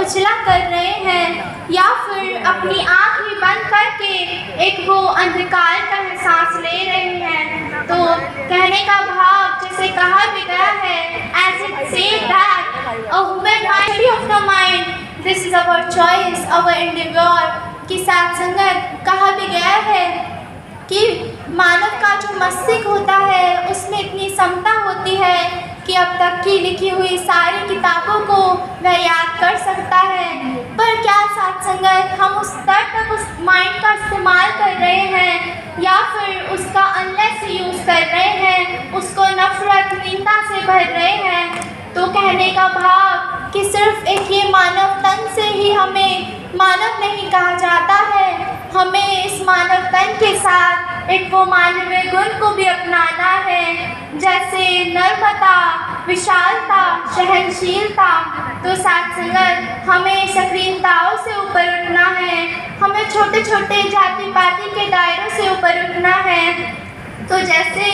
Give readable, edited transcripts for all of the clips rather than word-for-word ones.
उजला कर रहे हैं या फिर अपनी आँख ही बंद करके एक वो अंधकार का एहसास ले रहे हैं। तो कहने का भाव जैसे कहा भी गया है, as it said that a human mind of the mind, this is our choice, our endeavor, कि साथ संगत कहा भी गया है कि मानव का जो मस्तिष्क होता है उसमें इतनी क्षमता होती है कि अब तक की लिखी हुई सारी किताबों को वह याद कर सकता है। पर क्या साथ संगत हम उस स्तर तक उस माइंड का इस्तेमाल कर रहे हैं या फिर उसका अनलेस यूज़ कर रहे हैं, उसको नफरत निंदा से भर रहे हैं। तो कहने का भाव कि सिर्फ एक ये मानव तन से ही हमें मानव नहीं कहा जाता है, हमें इस मानव तन के साथ एक वो मानवीय गुण को भी अपनाना है, जैसे नर्मता, विशालता, सहनशीलता। तो साथ संगत हमें सक्रियताओं से ऊपर उठना है, हमें छोटे छोटे जाति पाति के दायरों से ऊपर उठना है। तो जैसे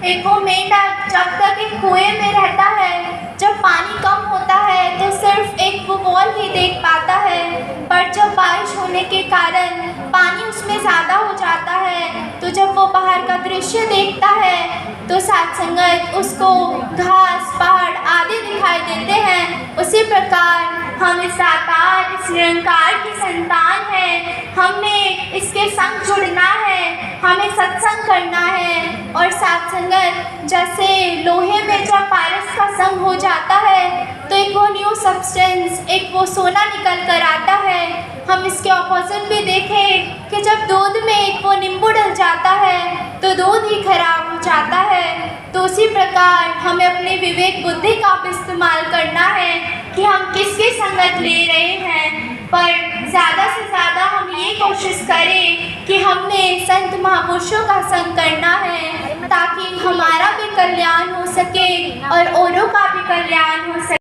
एक वो मेंढक जब तक एक कुएं में रहता है, जब पानी कम होता है तो सिर्फ एक वो बॉल ही देख पाता है, पर जब बारिश होने के कारण पानी उसमें ज़्यादा हो जाता है तो जब वो बाहर का दृश्य देखता है तो साथ संगत उसको घास, पहाड़ आदि दिखाई देते हैं। उसी प्रकार हम इस साकार, इस निरंकार की संतान हैं, हमने इसके संग जुड़ना है, हमें सत्संग करना है। और साथ संगत जैसे लोहे में जब पारस का संग हो जाता है तो एक वो न्यू सब्सटेंस, एक वो सोना निकल कर आता है। हम इसके ऑपोजिट भी देखें कि जब दूध में एक वो नींबू डल जाता है तो दूध ही खराब हो जाता है। तो उसी प्रकार हमें अपने विवेक बुद्धि का भी इस्तेमाल करना है कि हम किसकी संगत ले रहे हैं, पर ज़्यादा से ज़्यादा हम ये कोशिश करें कि हमने संत महापुरुषों का संग करना है ताकि हमारा भी कल्याण हो सके और औरों का भी कल्याण हो सके।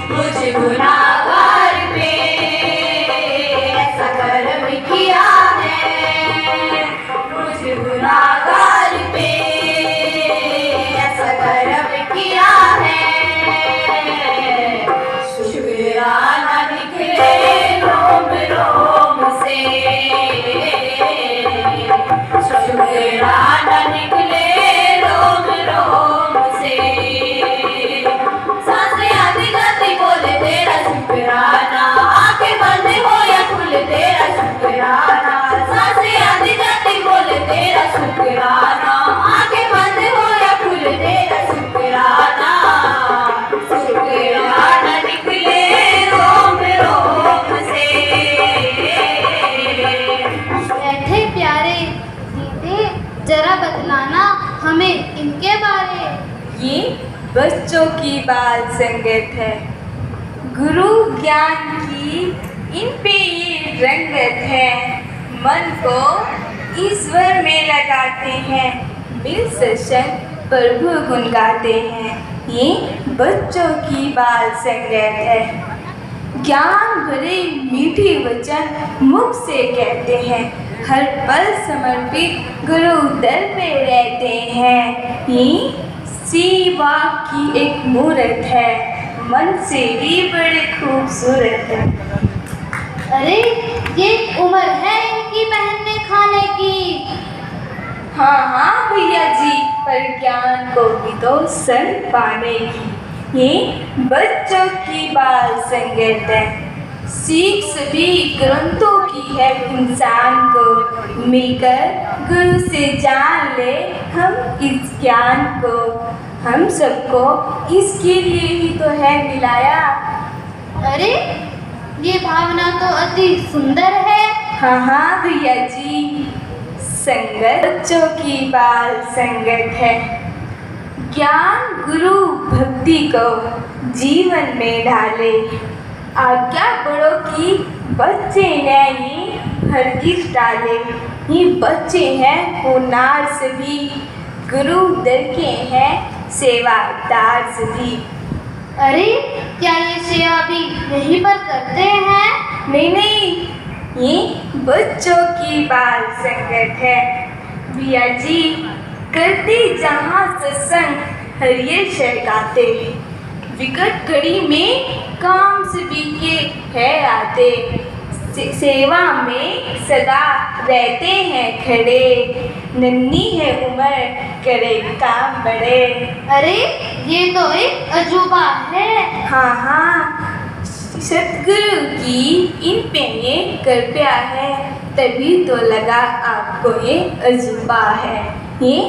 मुझे गुनाहगार पे ऐसा कर्म किया है, मुझे गुनाहगार पे ऐसा कर्म किया है, शुक्राना निकले रोम रोम से, शुक्राना निकले रोम रोम से। सांसें आती जाती बोले तेरा शुक्राना, आंखें बंद हो या खुल तेरा शुक्राना। सांसें आती जाती बोले तेरा शुक्राना, आंखें बंद हो या खुल तेरा शुक्राना। शुक्राना निकले रोम रोम से। बैठे प्यारे दीदी, जरा बतलाना हमें इनके बारे। ये बच्चों की बाल संगत है, गुरु ज्ञान की इन पे ये रंगत है। मन को ईश्वर में लगाते हैं, मिल सत्संग प्रभु गुण गाते हैं। ये बच्चों की बाल संगत है, ज्ञान भरे मीठे वचन मुख से कहते हैं, हर पल समर्पित गुरु दर पे रहते हैं। ये सेवा की एक मूर्त है, मन से भी बड़े खूबसूरत है। अरे ये उम्र है इनकी पहनने खाने की। हाँ हाँ भैया जी, पर ज्ञान को भी तो संग पाने की। ये बच्चों की बाल संगत है, सीख सभी ग्रंथों की है इंसान को, मिलकर गुरु से जान ले हम इस ज्ञान को। हम सबको इसके लिए ही तो है मिलाया। अरे ये भावना तो अति सुंदर है। हाँ हाँ भैया जी, संगत बच्चों की बाल संगत है, ज्ञान गुरु भक्ति को जीवन में ढाले। आज्ञा बड़ों की बच्चे नहीं हरगिज डाले। ये बच्चे हैं होनार सभी, गुरु दर के हैं सेवादार सभी। अरे क्या ये सेवा भी यहीं पर करते हैं? नहीं नहीं, ये बच्चों की बाल संगत है। भैया जी करते जहाँ सत्संग हरिये शह गाते, विकट घड़ी में काम सभी के है आते, सेवा में सदा रहते हैं खड़े, नन्ही है उम्र करे काम बड़े। अरे ये तो एक अजूबा है। हाँ हाँ, सतगुरु की इन पे ये कृपया है, तभी तो लगा आपको ये अजूबा है। ये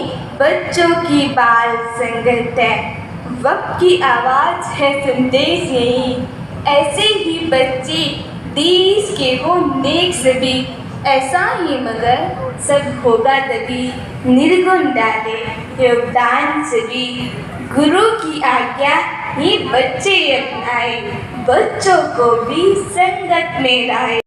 बच्चों की बाल संगत है, वक्त की आवाज़ है संदेश यही, ऐसे ही बच्चे देश के हो नेक सभी, ऐसा ही मगर सब होगा तभी, निर्गुण डाले योगदान सभी, गुरु की आज्ञा ये बच्चे अपनाए, बच्चों को भी संगत में लाए।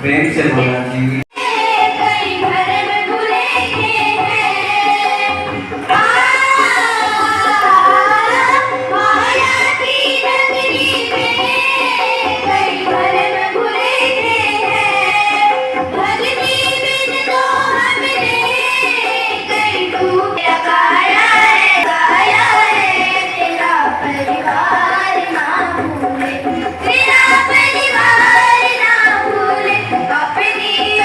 प्रेम से बोला जी। अपनी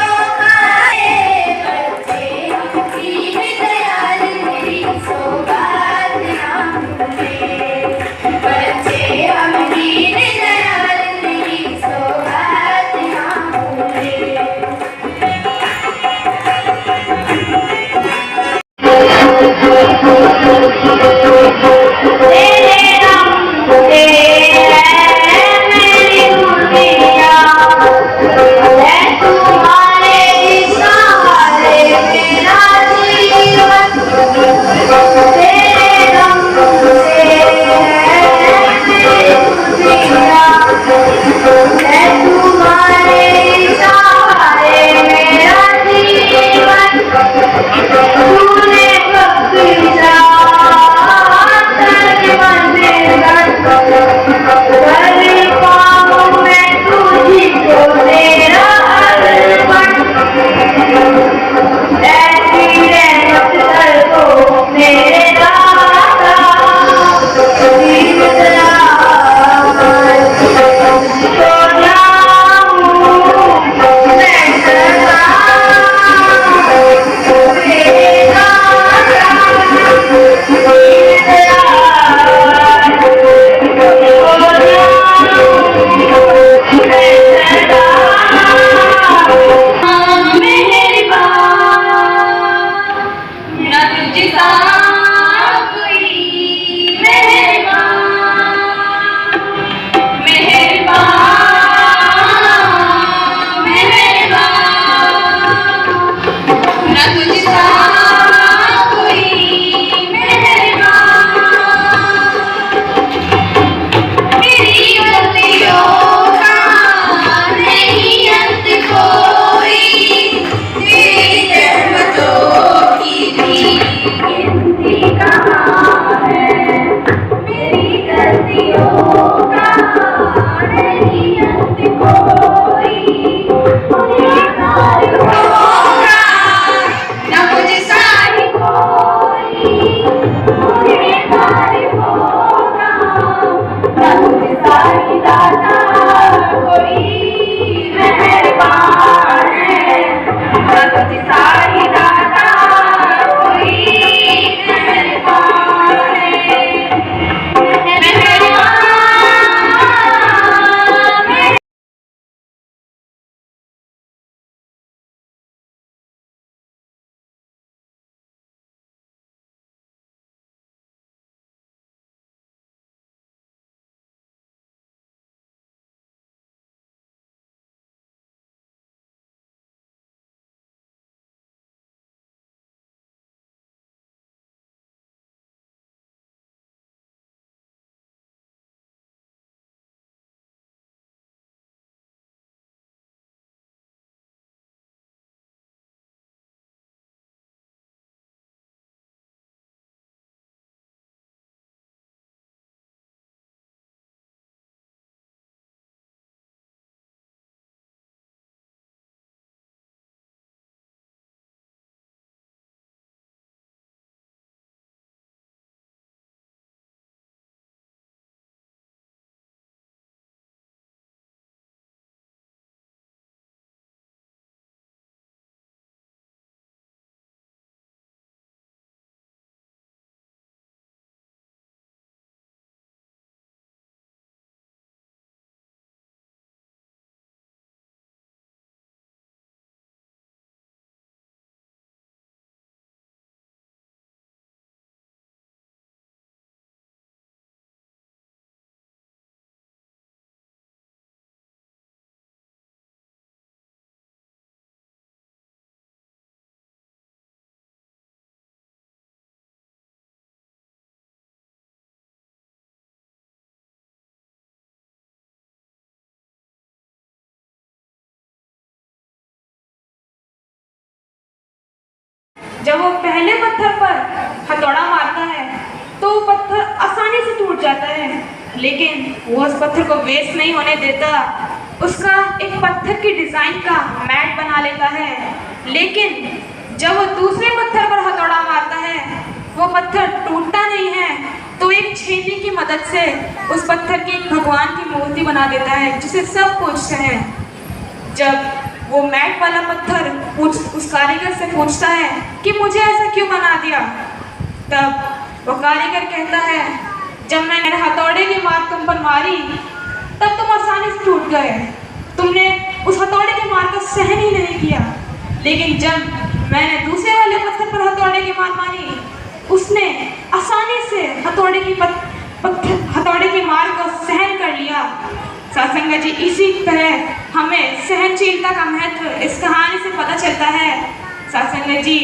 जब वो पहले पत्थर पर हथौड़ा मारता है तो वो पत्थर आसानी से टूट जाता है, लेकिन वो उस पत्थर को वेस्ट नहीं होने देता। उसका एक पत्थर की डिजाइन का मैट बना लेता है, लेकिन जब वो दूसरे पत्थर पर हथौड़ा मारता है वो पत्थर टूटता नहीं है, तो एक छेनी की मदद से उस पत्थर की भगवान की मूर्ति बना देता है जिसे सब पूजते हैं। जब वो मैट वाला पत्थर उस कारीगर से पूछता है कि मुझे ऐसा क्यों बना दिया, तब वो कारीगर कहता है जब मैंने हथौड़े की मार तुम पर मारी तब तुम आसानी से टूट गए, तुमने उस हथौड़े की मार को सहन ही नहीं किया, लेकिन जब मैंने दूसरे वाले पत्थर पर हथौड़े की मार मारी उसने आसानी से हथौड़े की मार को सहन कर लिया। सत्संग जी, इसी तरह हमें सहनशीलता का महत्व इस कहानी से पता चलता है। सत्संग जी,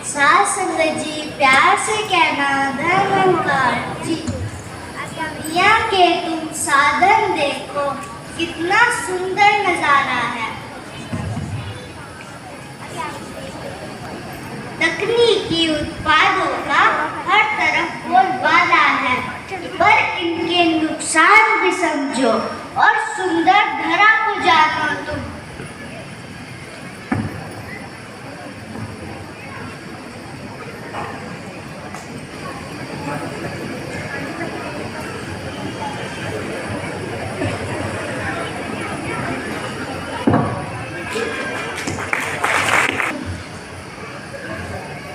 सत्संग जी, प्यार से कहना धन्यवाद जी। दुनिया के तुम साधन देखो, कितना सुंदर नजारा है। तकनीकी उत्पादों का हर तरफ बोलबाला है, पर इनके नुकसान भी समझो और सुंदर धरा को जानो तुम।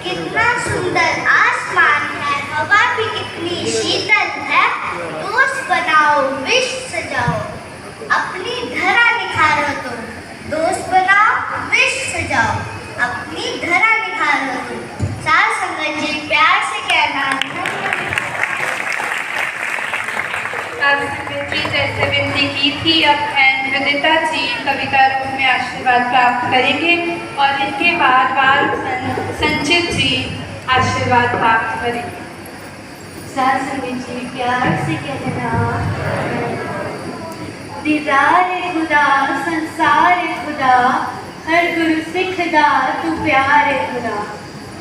कितना सुंदर आसमान है, हवा भी कितनी शीतल है। दोस्त बनाओ, विश्व सजाओ, अपनी धरा निखारो तुम। दोस्त बनाओ, विश्व सजाओ, अपनी धरा निखारो तुम। साथ संगत जी, प्यार से कहना जी जैसे विनती की थी, अब बहन विदिता जी कविता रूप में आशीर्वाद प्राप्त करेंगे और इनके बाद बाल संचित जी आशीर्वाद प्राप्त करेंगे। सत्संग जी, प्यार से कहना दीदार खुदा संसार खुदा, हर गुरु सिखदा तू प्यार खुदा।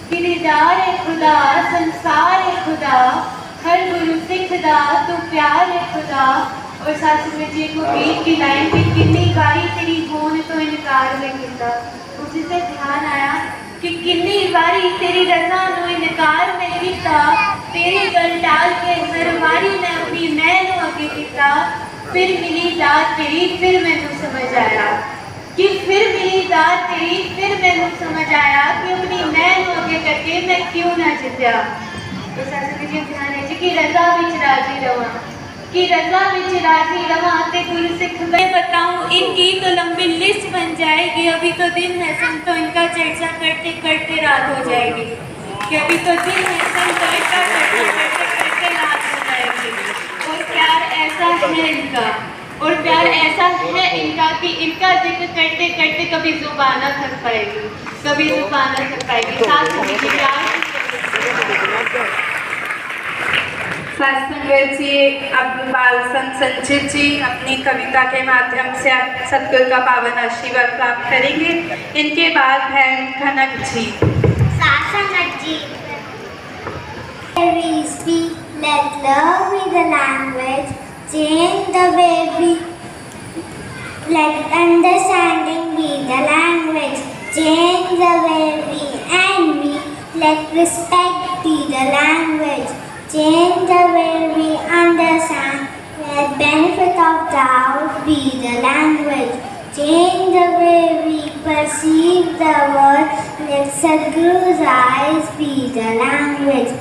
कि दीदार खुदा संसार खुदा, हर गुरु सिखदा तू प्यार खुदा। और सत्संग जी को गीत की लाइन की किन्नी बारी तेरी होने तो इनकार में किया, उसी से ध्यान आया कि किन्नी बारी तेरी रजा नो इनकार में किया। तेरी गल टाल के हर बारी मैं अपनी मैं नो अगे किया। फिर मिली दात तेरी, फिर मैनू समझ आया कि फिर मिली दात तेरी, फिर मैनू समझ आया कि अपनी मैं नो अगे करके मैं क्यों ना जित्या। तो सत्संग जी ध्यान है कि रजा विच राजी रवा, कि रजा विच राजी रवा ते गुरु सिख। मैं बताऊं इनकी तो लंबी लिस्ट बन जाएगी। अभी तो दिन है संतो, इनका चर्चा करते करते रात हो जाएगी। कि अभी तो दिन है संतो, इनका चर्चा करते करते रात हो जाएगी। और प्यार ऐसा है इनका, और प्यार ऐसा है इनका कि इनका जिक्र करते करते कभी जुबान न थक पाएगी, कभी जुबान न थक पाएगी। साथ में प्यार सत्संग जी, अब बाल संचित जी अपनी कविता के माध्यम से सतगुरु का पावन आशीर्वाद प्राप्त करेंगे। इनके बाद बहन कनक जी। सत्संग जी, we speak, let love be the language, change the way we, let understanding be the language, change the way we and me, let respect be the language, change the way we understand, let benefit of doubt be the language, change the way we perceive the world, let Sadhguru's eyes be the language,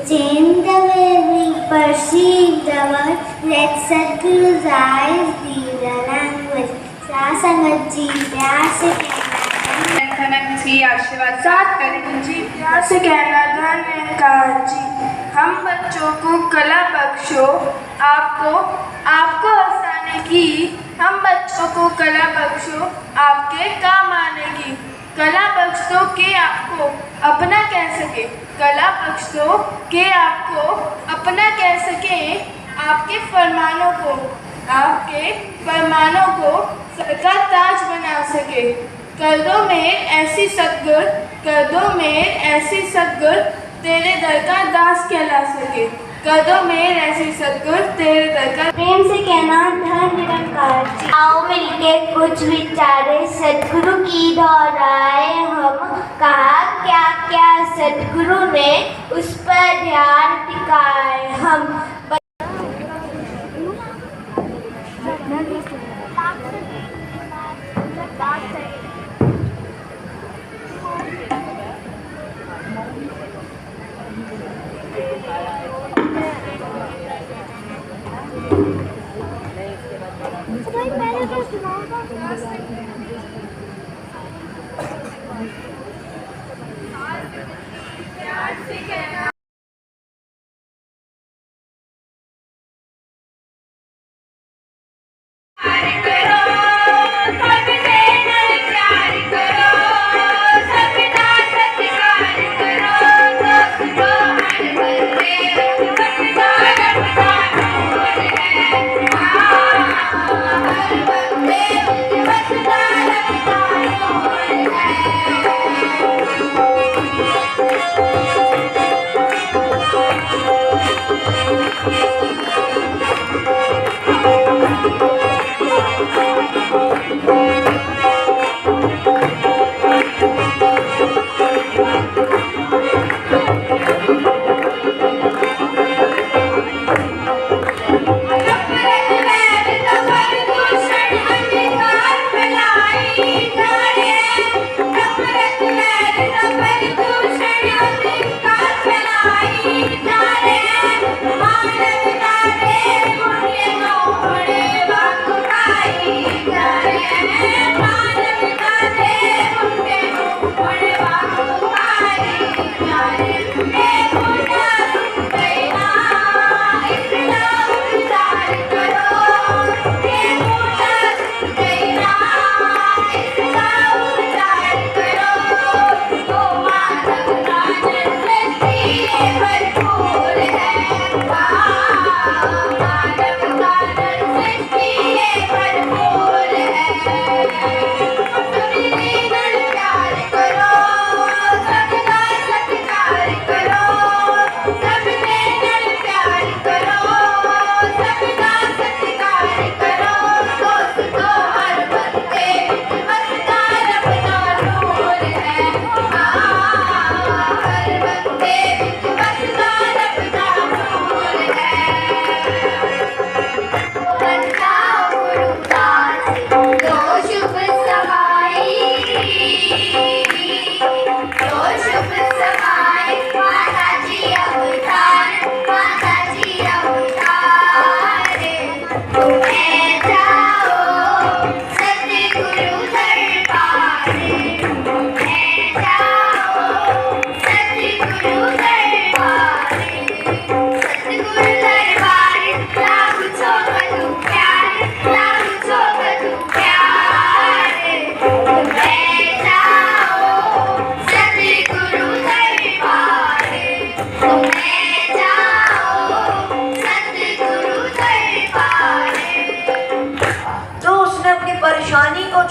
change the way we perceive the world, let Sadhguru's eyes be the language। सासंगत जी, प्यार से कनक जी आशीर्वाद प्राप्त करेंगे। जी, प्यार से कहना धन्यवाद जी। हम बच्चों को कला बख्शो, आपको हंसाने की। हम बच्चों को कला बख्शो, आपके काम आनेगी। कला बख्श दो के आपको अपना कह सके, कला बख्श दो के आपको अपना कह सके। आपके फरमानों को सर का ताज बना सके। कर दो मेर ऐसी सतगुर, कर दो मेर ऐसी सतगुर, तेरे दर का दास कहला सके। कर दो मेर ऐसी सतगुर, तेरे दर का। प्रेम से कहना धन निरंकार जी। आओ मिलके कुछ विचारे सतगुरु की दोहराए हम। कहा क्या क्या सतगुरु ने उस पर ध्यान टिकाए हम।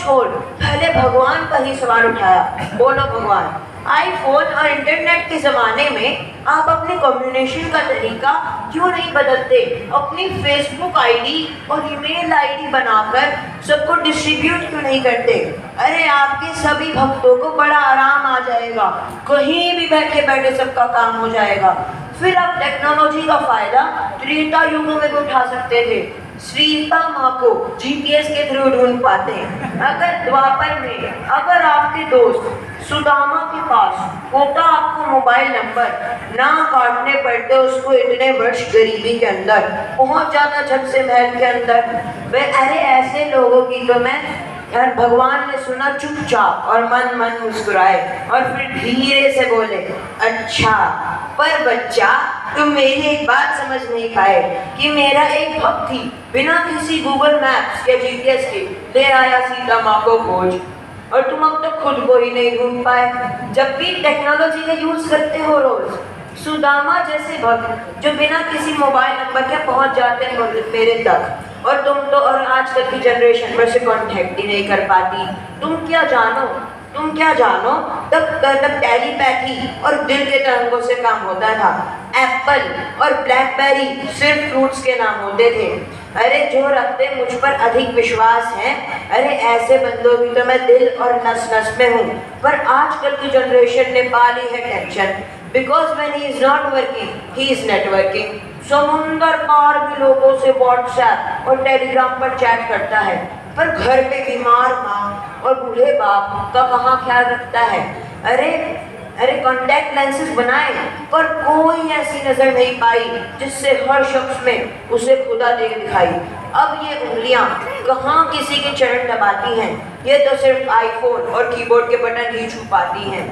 छोड़ पहले भगवान पर ही सवाल उठाया। बोलो भगवान, आईफोन और इंटरनेट के ज़माने में आप अपने कम्युनिकेशन का तरीका क्यों नहीं बदलते? अपनी फेसबुक आईडी और ईमेल आईडी बनाकर सबको डिस्ट्रीब्यूट क्यों नहीं करते? अरे आपके सभी भक्तों को बड़ा आराम आ जाएगा, कहीं भी बैठे बैठे सबका काम हो जाएगा। फिर आप टेक्नोलॉजी का फायदा त्रेता युगों में भी उठा सकते थे। सीता माँ को जीपीएस के थ्रू ढूंढ पाते। अगर द्वापर में अगर आपके दोस्त सुदामा के पास होता आपको मोबाइल नंबर, ना काटने पड़ते उसको इतने वर्ष गरीबी के अंदर, पहुंच जाता झट से महल के अंदर। वे अरे ऐसे लोगों की तो मैं भगवान ने सुना चुपचाप और मन मन मुस्कुराए और फिर धीरे से बोले, अच्छा पर बच्चा तुम मेरी एक बात समझ नहीं पाए कि मेरा एक भक्त ही बिना किसी गूगल मैप्स या जीपीएस के ले आया सीता माँ को खोज, और तुम अब तक खुद को ही नहीं ढूंढ पाए। जब भी टेक्नोलॉजी का यूज करते हो रोज, सुदामा जैसे भक्त जो बिना किसी मोबाइल नंबर के पहुंच जाते हैं मेरे तक, और तुम तो और आजकल की जनरेशन पर से कांटेक्ट ही नहीं कर पाती। तुम क्या जानो तब टेलीपैथी और दिल के तरंगों से काम होता था। एप्पल और ब्लैकबेरी सिर्फ फ्रूट्स के नाम होते थे। अरे जो रखते मुझ पर अधिक विश्वास है, अरे ऐसे बंदों की तो मैं दिल और नस नस में हूँ। पर आजकल की जनरेशन ने पाली है tension, because when he is not working he is networking. समुंदर पार भी लोगों से व्हाट्सएप और टेलीग्राम पर चैट करता है, पर घर पे बीमार माँ और बूढ़े बाप का कहाँ ख्याल रखता है। अरे कॉन्टैक्ट लेंसेज बनाए, पर कोई ऐसी नजर नहीं पाई जिससे हर शख्स में उसे खुदा देख दिखाई। अब ये उंगलियां कहाँ किसी के चरण दबाती हैं, ये तो सिर्फ आईफोन और कीबोर्ड के बटन ही छू पाती हैं।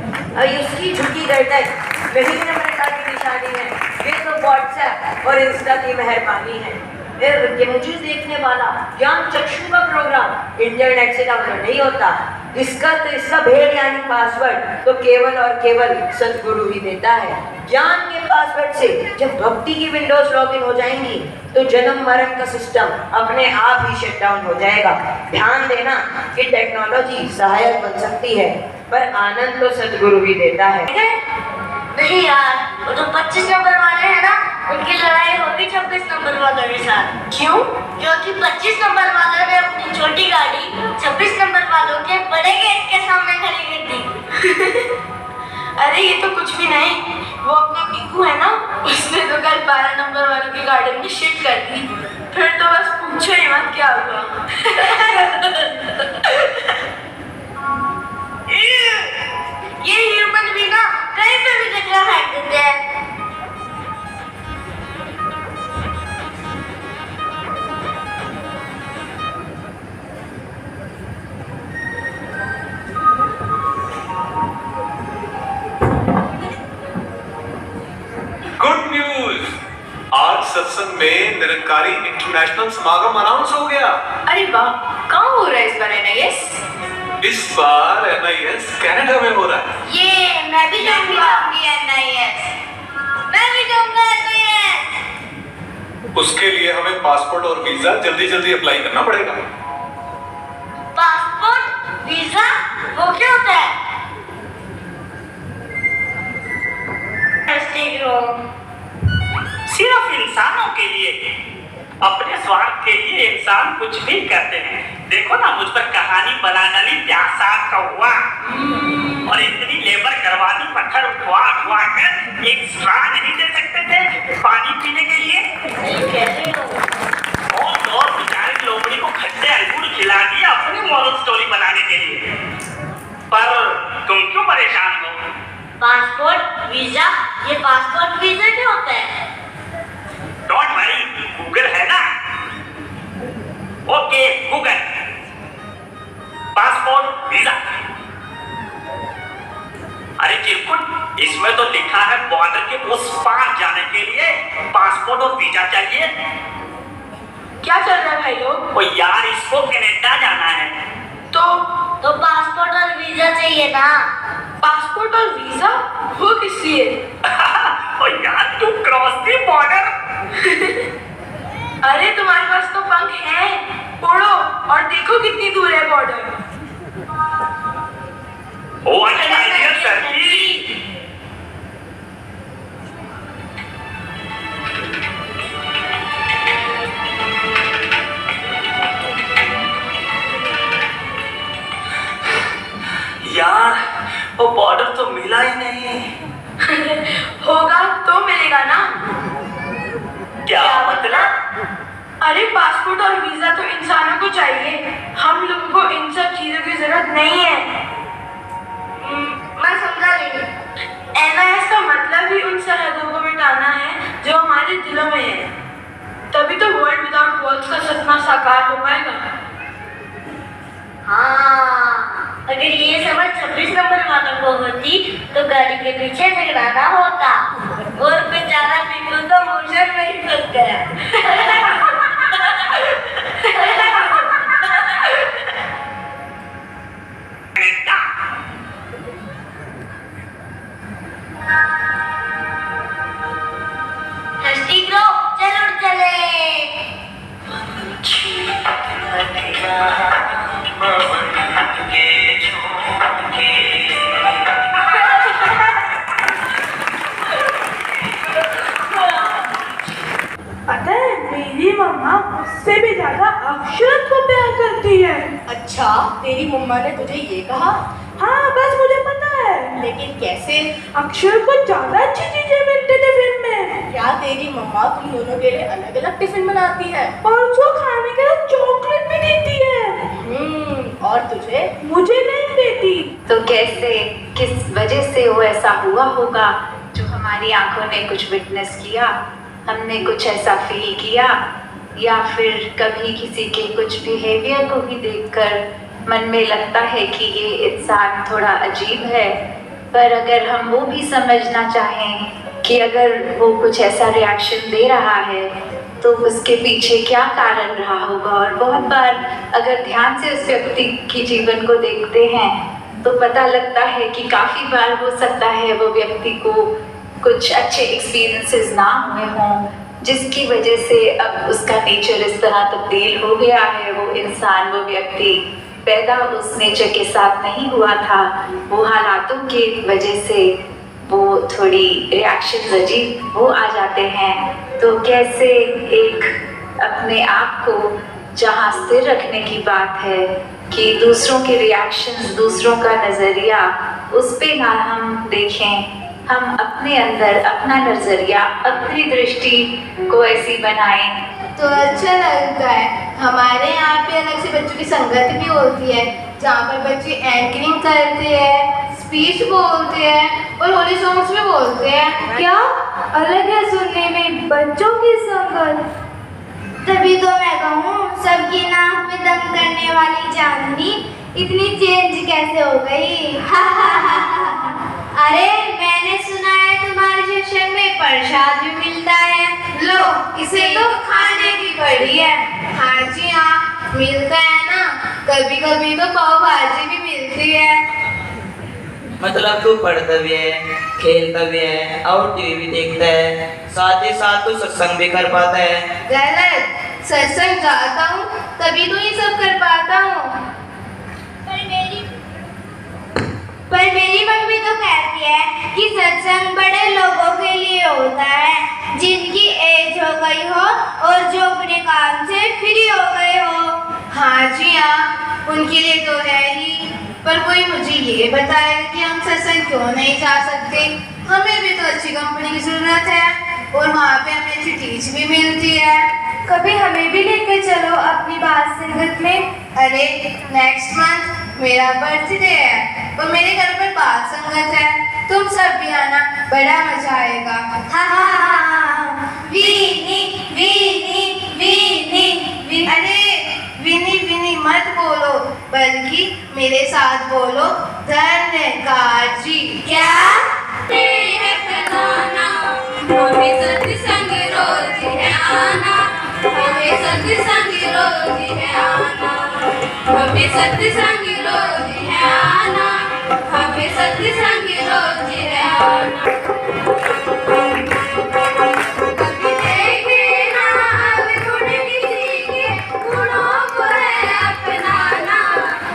इसकी झुकी गर्दन वही नम्रता की निशानी है, ये तो व्हाट्सएप और इंस्टा की मेहरबानी है। ये मुझे देखने वाला ज्ञान चक्षु का प्रोग्राम इंटरनेट से डाउनलोड नहीं होता। इसका भेद यानी पासवर्ड तो केवल और केवल सदगुरु ही देता है। ज्ञान के पासवर्ड से जब भक्ति की विंडोज लॉगिन हो जाएंगी तो जन्म मरण का सिस्टम अपने आप ही शट डाउन हो जाएगा। ध्यान देना कि टेक्नोलॉजी सहायक बन सकती है, पर आनंद तो सदगुरु ही देता है। नहीं यार, वो तो 25 नंबर वाले हैं ना, उनकी लड़ाई होगी 26 नंबर वालों के साथ। क्यों? क्योंकि 25 नंबर वालों ने अपनी छोटी गाड़ी 26 नंबर वालों के बड़े गेट के सामने खड़ी कर दी। अरे ये तो कुछ भी नहीं, वो अपना पिंकू है ना, उसने तो कल 12 नंबर वालों की गार्डन में शिट कर दी। फिर तो बस पूछो ही मत क्या हुआ। ये ह्यूमन भी ना कहीं पे भी कचरा फेंक देते हैं। गुड न्यूज, आज सत्संग में निरंकारी इंटरनेशनल समागम अनाउंस हो गया। अरे वाह, कहाँ हो रहा है इस बार NIS? इस बार NIS कनाडा में हो रहा है। ये मैं भी जाऊंगा NIS। मैं भी जाऊंगा NIS। उसके लिए हमें पासपोर्ट और वीजा जल्दी अप्लाई करना पड़ेगा। पासपोर्ट वीजा वो क्या होता है? सिर्फ इंसानों के लिए, अपने स्वार्थ के लिए इंसान कुछ भी करते हैं। देखो ना, मुझ पर कहानी बनाने वाली प्यासा कौवा और इतनी लेबर करवानी, पत्थर उठवा कर एक स्ट्रॉ नहीं दे सकते थे पानी पीने के लिए। और बेचारे लोमड़ी को खट्टे अंगूर खिला दिया अपनी मॉरल स्टोरी बनाने के लिए। पर तुम क्यों परेशान हो? पासपोर्ट वीजा, ये पासपोर्ट वीजा क्या होता है? डोंट वरी, गूगल है ना। Okay Google, passport visa. अरे चिरकुट, इसमें तो लिखा है बॉर्डर के उस पार जाने के लिए पासपोर्ट और वीजा चाहिए। क्या चल रहा है भाई लोग? ओ यार, इसको कनाडा जाना है। तो पासपोर्ट और वीजा चाहिए ना। पासपोर्ट और वीजा वो किस लिए? ओ यार, तू क्रॉस दी बॉर्डर। अरे तुम्हारे पास तो पंख है, उड़ो और देखो कितनी दूर है border. What an idea sir जी। यार, वो बॉर्डर तो मिला ही नहीं। होगा तो मिलेगा ना। क्या मतलब? अरे पासपोर्ट और वीजा तो इंसानों को चाहिए, हम लोगों को इन सब चीजों की जरूरत नहीं है। मैं समझा नहीं। NIS का मतलब ही उन सरहदों को मिटाना है जो हमारे दिलों में है, तभी तो वर्ल्ड विदाउट वॉल्स का सपना साकार हो पाएगा। हाँ, अगर ये समझ 26 नंबर वालों को होती तो गाड़ी के पीछे झगड़ाना होता, और बेचारा पिंकू तो मोशन में ही फंस गया। चलो चले। अक्षरत को प्यार करती है। अच्छा, तेरी मम्मा ने तुझे ये कहा? हाँ, बस मुझे पता है। लेकिन कैसे? अक्षर को ज्यादा अच्छी चीजें मिलती थी फिल्म में। क्या तेरी मम्मा तुम दोनों के लिए अलग अलग टिफिन बनाती है? और जो खाने के लिए चॉकलेट भी देती है। और तुझे? मुझे नहीं देती। तो कैसे, किस वजह से वो ऐसा हुआ होगा जो हमारी आंखों ने कुछ विटनेस किया, हमने कुछ ऐसा फील किया, या फिर कभी किसी के कुछ बिहेवियर को भी देखकर मन में लगता है कि ये इंसान थोड़ा अजीब है। पर अगर हम वो भी समझना चाहें कि अगर वो कुछ ऐसा रिएक्शन दे रहा है तो उसके पीछे क्या कारण रहा होगा, और बहुत बार अगर ध्यान से उस व्यक्ति के जीवन को देखते हैं तो पता लगता है कि काफ़ी बार हो सकता है वो व्यक्ति को कुछ अच्छे एक्सपीरियंसेस ना हुए हों, जिसकी वजह से अब उसका नेचर इस तरह तब्दील हो गया है। वो इंसान, वो व्यक्ति पैदा उस नेचर के साथ नहीं हुआ था, वो हालातों की वजह से वो थोड़ी रिएक्शंस अजीब वो आ जाते हैं। तो कैसे एक अपने आप को जहाँ स्थिर रखने की बात है कि दूसरों के रिएक्शंस, दूसरों का नज़रिया, उस पे ना हम देखें, हम अपने अंदर अपना नज़रिया, अपनी दृष्टि को ऐसी बनाएं तो अच्छा लगता है। हमारे यहाँ पे अलग से बच्चों की संगत भी होती है जहाँ पर बच्चे एंकरिंग करते हैं, स्पीच बोलते हैं और होली सॉन्ग्स भी बोलते हैं। क्या अलग है सुनने में बच्चों की संगत? तभी तो मैं कहूँ, सबकी नाक में दम करने वाली चांदनी इतनी चेंज कैसे हो गई? अरे मैंने सुना है तुम्हारे सेक्शन में प्रसाद भी मिलता है। लो, इसे तो खाने की पड़ी है। हाँ जी हाँ, मिलता है ना। कभी कभी तो पाव भाजी भी मिलती है। मतलब तू पढ़ता भी है, खेलता भी है और टीवी भी देखता है, साथ ही साथ तू सत्संग भी कर पाता है। गलत, सत्संग जाता हूँ तभी तो ये सब कर पाता हूँ। पर मेरी मम्मी तो कहती है कि सत्संग बड़े लोगों के लिए होता है, जिनकी एज हो गई हो और जो अपने काम से फ्री हो गए हो। हाँ जी हाँ, उनके लिए तो है ही। पर कोई मुझे ये बताए कि हम सत्संग क्यों नहीं जा सकते? हमें भी तो अच्छी कंपनी की जरूरत है और वहाँ पे हमें अच्छी टीच भी मिलती है। कभी हमें भी लेकर चलो अपनी बात संगत में। अरे नेक्स्ट मंथ मेरा बर्थडे है और मेरे घर पर बाल संगत है, तुम सब भी आना, बड़ा मजा आएगा। हा हा हा। Weeny weeny weeny weeny. अरे विनी विनी मत बोलो, बल्कि मेरे साथ बोलो धन्यकार जी। क्या? हमें सत्संग रोज है आना, हमें सत्संग रोज है आना, हमें सत्संग रोज है आना, हमें सत्संग रोज है आना। कभी देखे ना गुण किसी के, गुणों को है अपनाना।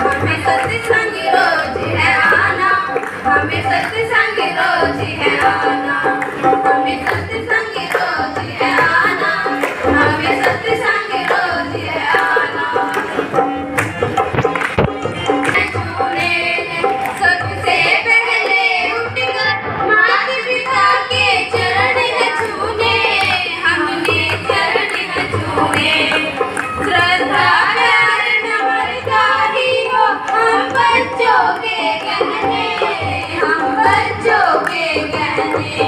हमें सत्संग रोज है आना, हमें सत्संग रोज है आना, हमें सत्संग रोज है आना, हमें सत्संग रोज है आना। सबसे पहले उठकर माता पिता के चरण छूने, हमने चरण छूने। श्रद्धा प्यार नमस्कारी हो हम बच्चों के गहने, हम बच्चों के गहने।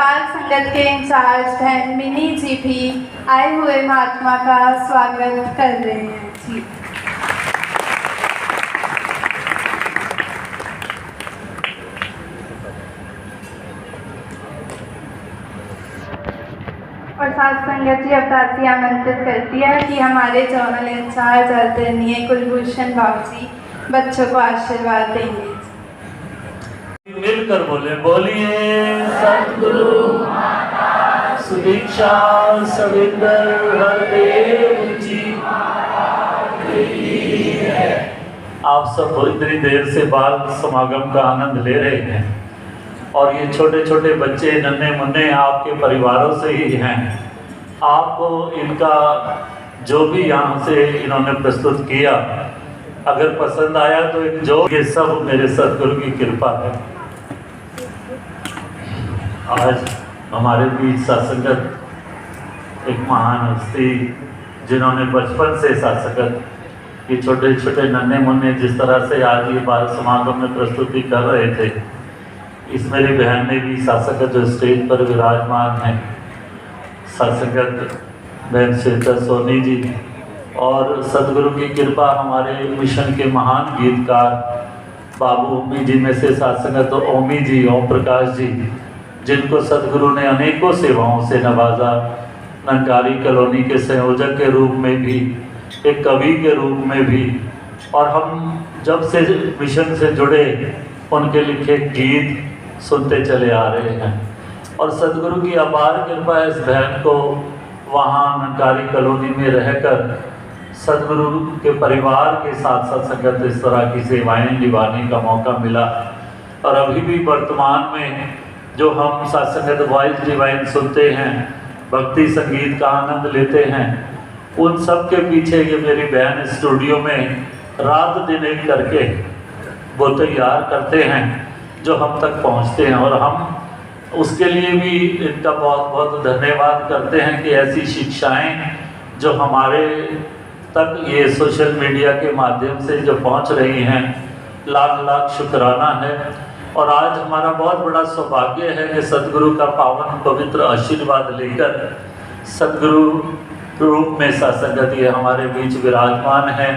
बाल संगत के इंचार्ज बहन मिनी जी भी आए हुए महात्मा का स्वागत कर रहे हैं जी। और साथ संगत जी अवतासी आमंत्रित करती है कि हमारे जोनल इंचार्ज आदरणीय कुलभूषण बाबू जी बच्चों को आशीर्वाद देंगे। मिलकर बोलिए सतगुरु सुदीक्षा सविंदर हरदेव जी। आप सब इतनी देर से बाल समागम का आनंद ले रहे हैं और ये छोटे छोटे बच्चे नन्हे मुन्ने आपके परिवारों से ही हैं। आपको इनका जो भी यहाँ से इन्होंने प्रस्तुत किया अगर पसंद आया तो जो ये सब मेरे सतगुरु की कृपा है। आज हमारे बीच सत्संगत एक महान हस्ती जिन्होंने बचपन से सत्संगत ये छोटे छोटे नन्हे मुन्ने जिस तरह से आज ये बाल समागम में प्रस्तुति कर रहे थे, इस मेरी बहन ने भी सत्संगत जो स्टेज पर विराजमान है सत्संगत बहन श्वेता सोनी जी और सतगुरु की कृपा हमारे मिशन के महान गीतकार बाबू ओमी जी में से सत्संगत तो ओमी जी ओम प्रकाश जी जिनको सतगुरु ने अनेकों सेवाओं से नवाजा, नंकारी कॉलोनी के संयोजक के रूप में भी, एक कवि के रूप में भी, और हम जब से मिशन से जुड़े उनके लिखे गीत सुनते चले आ रहे हैं। और सतगुरु की अपार कृपा इस बहन को वहाँ नंकारी कॉलोनी में रहकर सतगुरु के परिवार के साथ साथ संगत इस तरह की सेवाएं निभाने का मौका मिला। और अभी भी वर्तमान में जो हम सत्संगत वॉइस डिवाइन सुनते हैं, भक्ति संगीत का आनंद लेते हैं, उन सब के पीछे ये मेरी बहन स्टूडियो में रात दिन एक करके वो तैयार करते हैं जो हम तक पहुंचते हैं। और हम उसके लिए भी इनका बहुत बहुत धन्यवाद करते हैं कि ऐसी शिक्षाएं जो हमारे तक ये सोशल मीडिया के माध्यम से जो पहुंच रही हैं, लाख लाख शुक्राना है। और आज हमारा बहुत बड़ा सौभाग्य है कि सतगुरु का पावन पवित्र आशीर्वाद लेकर सतगुरु रूप में सत्संगत ये हमारे बीच विराजमान है।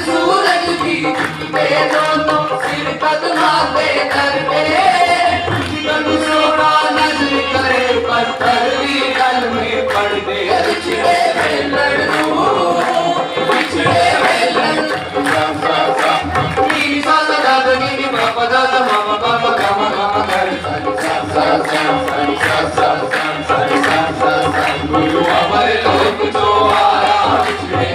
सूरज की दे दो तुम सिर कदमा पे करके, जीवन सोना नजर करे पत्थर भी गल में पड़ दे। बिछड़े वेलन बिछड़े वेलन सा सा सा नी सा सा दा दा नी मा पा दा दा मा मा पा पा गा मा गा मा गा रे सा सा सा सा सा सा सा सा सा सा गुरु हमारे लोग जो आया बिछड़े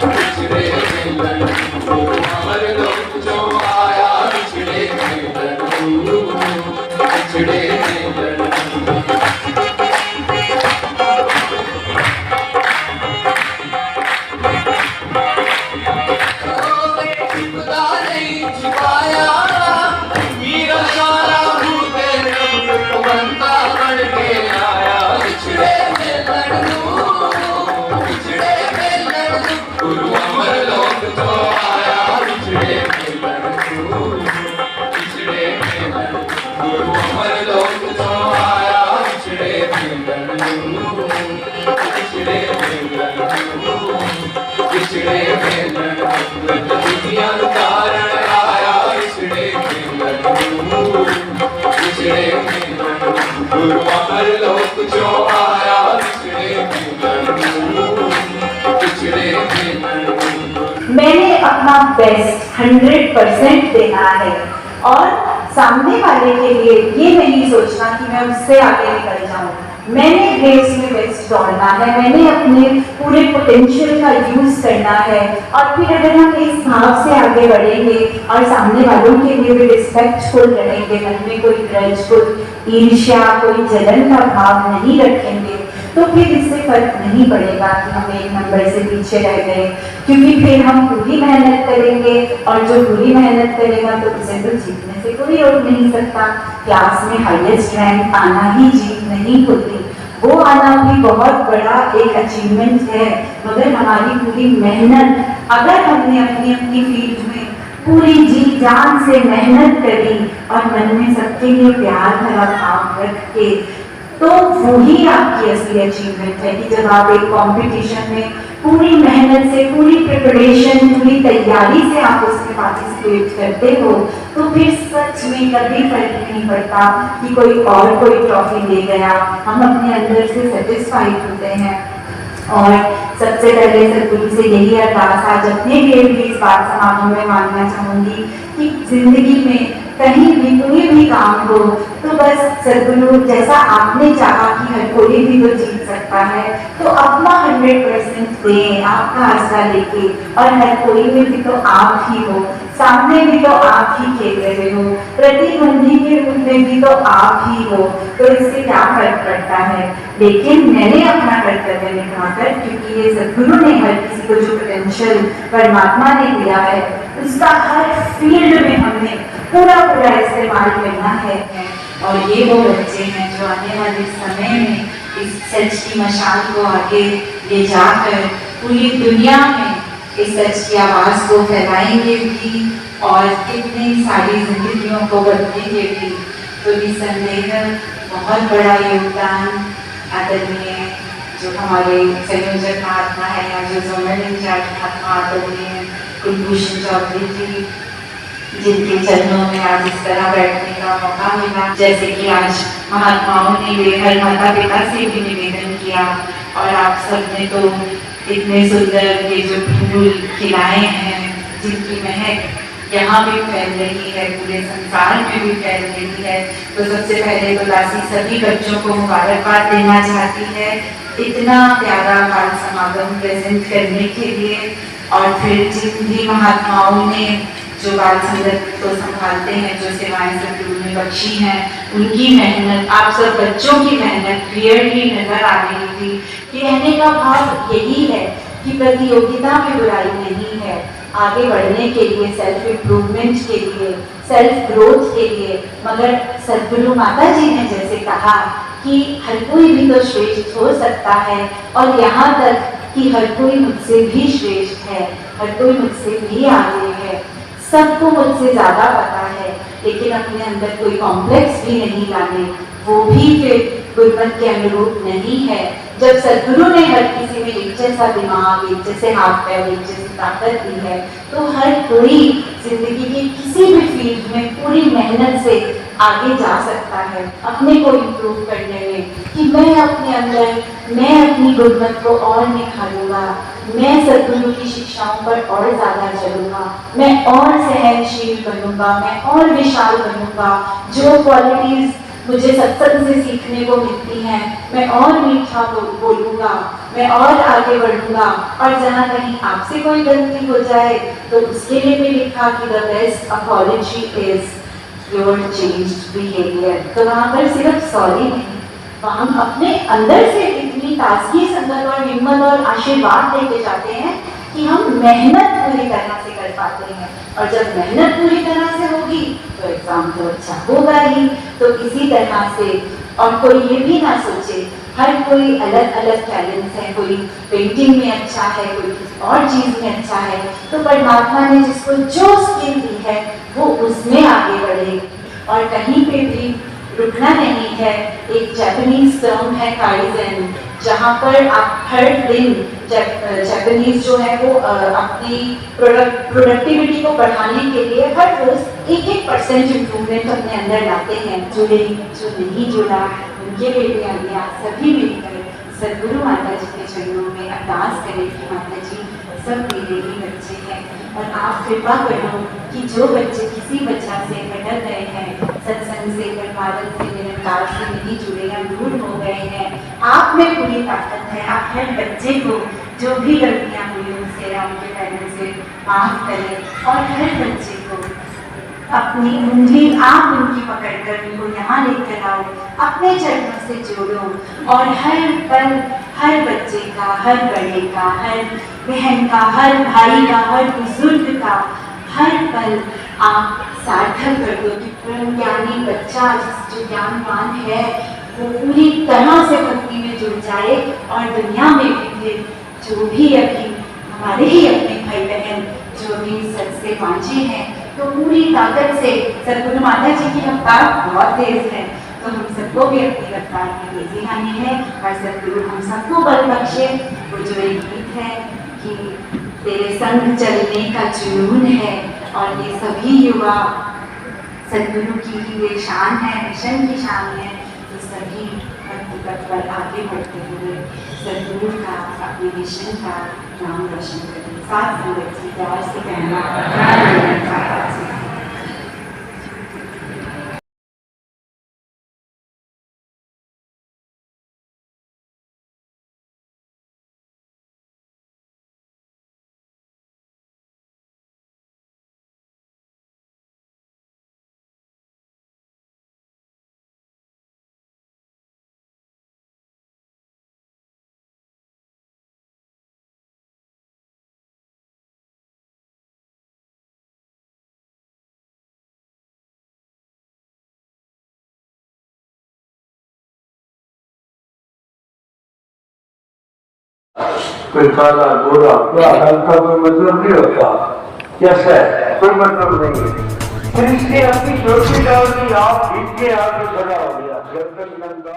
बिछड़े वेलन गुरु हमारे लोग जो आया बिछड़े वेलन बिछड़े वेलन। छिपाया मीरा सारा भूते बनता बढ़ के आया। बिछड़े वेलन बिछड़े वेलन गुरु अमर लोग तो आया। बिछड़े वेलन बिछड़े वेलन गुरु अमर लोग तो आया। बिछड़े वेलन बिछड़े वेलन बिछड़े वेलन दुनिया कारण आया। बिछड़े वेलन बिछड़े वेलन गुरु अमर लोक जो आया। बिछड़े वेलन बिछड़े वेलन। मैंने अपना बेस्ट 100% देना है और सामने वाले के लिए ये नहीं सोचना कि मैं उससे आगे निकल जाऊं। मैंने रेस में बेस्ट दौड़ना है, मैंने अपने पूरे पोटेंशियल का यूज करना है। और फिर अगर हम इस भाव से आगे बढ़ेंगे और सामने वालों के लिए भी रिस्पेक्टफुल रहेंगे, मन में कोई ग्रज, कोई ईर्ष्या, कोई जलन का भाव नहीं रखेंगे, तो फिर इससे फर्क नहीं पड़ेगा कि हम एक नंबर से पीछे रह गए, क्योंकि फिर हम पूरी मेहनत करेंगे और जो पूरी मेहनत करेगा तो उसे तो जीतने से कोई रोक नहीं सकता। क्लास में हाईएस्ट रैंक आना ही जीत नहीं होती, वो आना भी बहुत बड़ा एक अचीवमेंट है। मगर हमारी पूरी मेहनत, अगर हमने अपनी अपनी फील्ड में पूरी जी जान से मेहनत करी और मन में सबके लिए प्यार भरा भाव रख के, तो वही आपकी असली अचीवमेंट है कि जब आप एक कंपटीशन में पूरी मेहनत से, पूरी प्रिपरेशन, पूरी तैयारी से आप उसमें पार्टिसिपेट करते हो, तो फिर सच में कभी फर्क नहीं पड़ता कि कोई और कोई ट्रॉफी ले गया। हम अपने अंदर से सेटिस्फाइड होते हैं। और सबसे पहले सदगुरु से यही अरदास आज अपने लिए भी इस बात समागम में मानना चाहूँगी कि जिंदगी में कहीं भी कोई भी काम हो तो बस सदगुरु जैसा आपने चाहा कि हर कोई भी तो जीत सकता है, तो अपना 100% दें आपका आसरा लेके। और हर कोई में भी तो आप ही हो, सामने भी तो आप ही खेल रहे हो, प्रतिद्वंदी के रूप में भी तो आप ही हो, तो इससे क्या फर्क पड़ता है। लेकिन मैंने अपना कर्तव्य निभाकर, क्योंकि ये सदगुरु ने हर किसी को जो पोटेंशियल परमात्मा ने दिया है उसका हर फील्ड में हमने पूरा इस्तेमाल करना है। और ये वो बच्चे हैं जो आने वाले समय में इस सच की मशाल को आगे ले जाकर पूरी दुनिया में इस सच की आवाज़ को फैलाएंगे भी और कितनी सारी जिंदगियों को बदलेंगे भी। तो निसंदेह बहुत बड़ा योगदान आदरणीय जो हमारे संयोजक महात्मा है या जो जोनल इंचार्ज महात्मा आदरणीय कुलभूषण चौधरी जी, जिनके चरणों में आज इस तरह बैठने का मौका मिला। जैसे कि आज महात्माओं ने हर माता पिता से भी निवेदन किया और आप सबने तो इतने सुंदर ये जो फूल खिलाए हैं जिनकी महक यहाँ भी फैल रही है, पूरे संसार में भी फैल रही है। तो सबसे पहले तो दासी सभी बच्चों को मुबारकबाद देना चाहती है इतना प्यारा बाल समागम प्रेजेंट करने के लिए। और फिर जिन भी महात्माओं ने जो बाल संगत को संभालते हैं, जो सेवाएं सदगुरु ने बख्शी हैं, उनकी मेहनत, आप सब बच्चों की मेहनत क्लियरली नजर आ रही थी। कहने का भाव यही है कि प्रतियोगिता में बुराई नहीं है, आगे बढ़ने के लिए, सेल्फ इम्प्रूवमेंट के लिए, सेल्फ ग्रोथ के लिए। मगर सदगुरु माता जी ने जैसे कहा कि हर कोई भी तो श्रेष्ठ हो सकता है, और यहाँ तक कि हर कोई मुझसे भी श्रेष्ठ है, हर कोई मुझसे भी आगे है, सबको मुझसे ज़्यादा पता है, लेकिन अपने अंदर कोई कॉम्प्लेक्स भी नहीं लाने, वो भी फिर गुरमत के अनुरूप नहीं है। जब सदगुरु ने हर किसी में एक जैसा दिमाग, एक जैसे हाथ पैर, एक जैसी ताकत दी है, तो हर कोई जिंदगी के किसी भी फील्ड में पूरी मेहनत से आगे जा सकता है अपने को इम्प्रूव करने में, कि मैं अपने अंदर, मैं अपनी गुणवत्ता को और निखारूंगा, मैं सदगुरु की शिक्षाओं पर और ज़्यादा चलूँगा, मैं और सहनशील बनूंगा, मैं और विशाल बनूंगा, जो क्वालिटीज़ मुझे सत्संग से सीखने को मिलती हैं, मैं और मीठा बोलूँगा, मैं और आगे बढ़ूँगा, और जहाँ कहीं आपसे कोई गलती हो जाए तो उसके लिए भी लिखा कि the best apology is your changed behaviour. तो वहाँ पर सिर्फ सॉरी नहीं, हम अपने अंदर से इतनी ताजगी, संगत और हिम्मत और आशीर्वाद लेके जाते हैं कि हम मेहनत पूरी तरह से कर पाते हैं, और जब मेहनत पूरी तरह से होगी तो एग्जाम तो अच्छा होगा ही। तो इसी तरह से, और कोई ये भी ना सोचे, हर कोई अलग अलग टैलेंट्स है, कोई पेंटिंग में अच्छा है, कोई किसी और चीज़ में अच्छा है, तो परमात्मा ने जिसको जो स्किल दी है वो उसमें आगे बढ़े, और कहीं पे भी रुकना नहीं है। एक जापानीज टर्म है काइज़ेन, जहाँ पर आप हर दिन, जापानीज जो है वो अपनी प्रोडक्टिविटी को बढ़ाने के लिए हर रोज 1% इम्प्रूवमेंट अपने अंदर लाते हैं। जो नहीं जुड़ा उनके लिए भी हमने आप सभी मिलकर सदगुरु माता जी के चरणों में अरदास करें कि माता जी सब मेरे ही बच्चे हैं, और आप कृपा करो कि जो बच्चे किसी वजह से भटक गए हैं, सत्संग से, परमार्थ से, निरंकार से नहीं जुड़े या दूर हो गए हैं, आप में पूरी ताकत है। आप हर बच्चे को जो भी गलतियाँ हुई उनसे या उनके पेरेंट्स से माफ करें, और हर बच्चे को अपनी उंगली आप उनकी पकड़कर उनको यहाँ लेकर आओ, अपने चरणों से जोड़ो, और हर पल हर बच्चे का, हर बड़े का, हर बहन का, हर भाई का, हर बुजुर्ग का हर पल आप सार्थक कर दो कि परम ज्ञानी बच्चा जो ज्ञानवान है वो पूरी तरह से भक्ति में जुड़ जाए, और दुनिया में भी जो भी अभी हमारे ही अपने भाई बहन जो भी सच से वांझे हैं, तो पूरी ताकत से, सदगुरु माता जी की रफ्तार बहुत तेज है, तो हम सबको भी अपनी रफ्तार में तेजी आनी है, और सदगुरु हम सबको बल बख्शे। वो जो एक गीत है कि तेरे संग चलने का जुनून है, और ये सभी युवा सदगुरु की ही ये शान है, मिशन की शान है, तो सभी भक्ति पथ पर आगे बढ़ते हुए सदगुरु का, अपने मिशन का नाम रोशन करें। साथ संगत की प्यार से कहना कोई काला गोरा क्या का कोई मतलब नहीं होता, कैसा है कोई मतलब नहीं है। फिर इसने अपनी चोटी डाल दी, आप भीग के आगे खड़ा हो गया। जब तक नंदा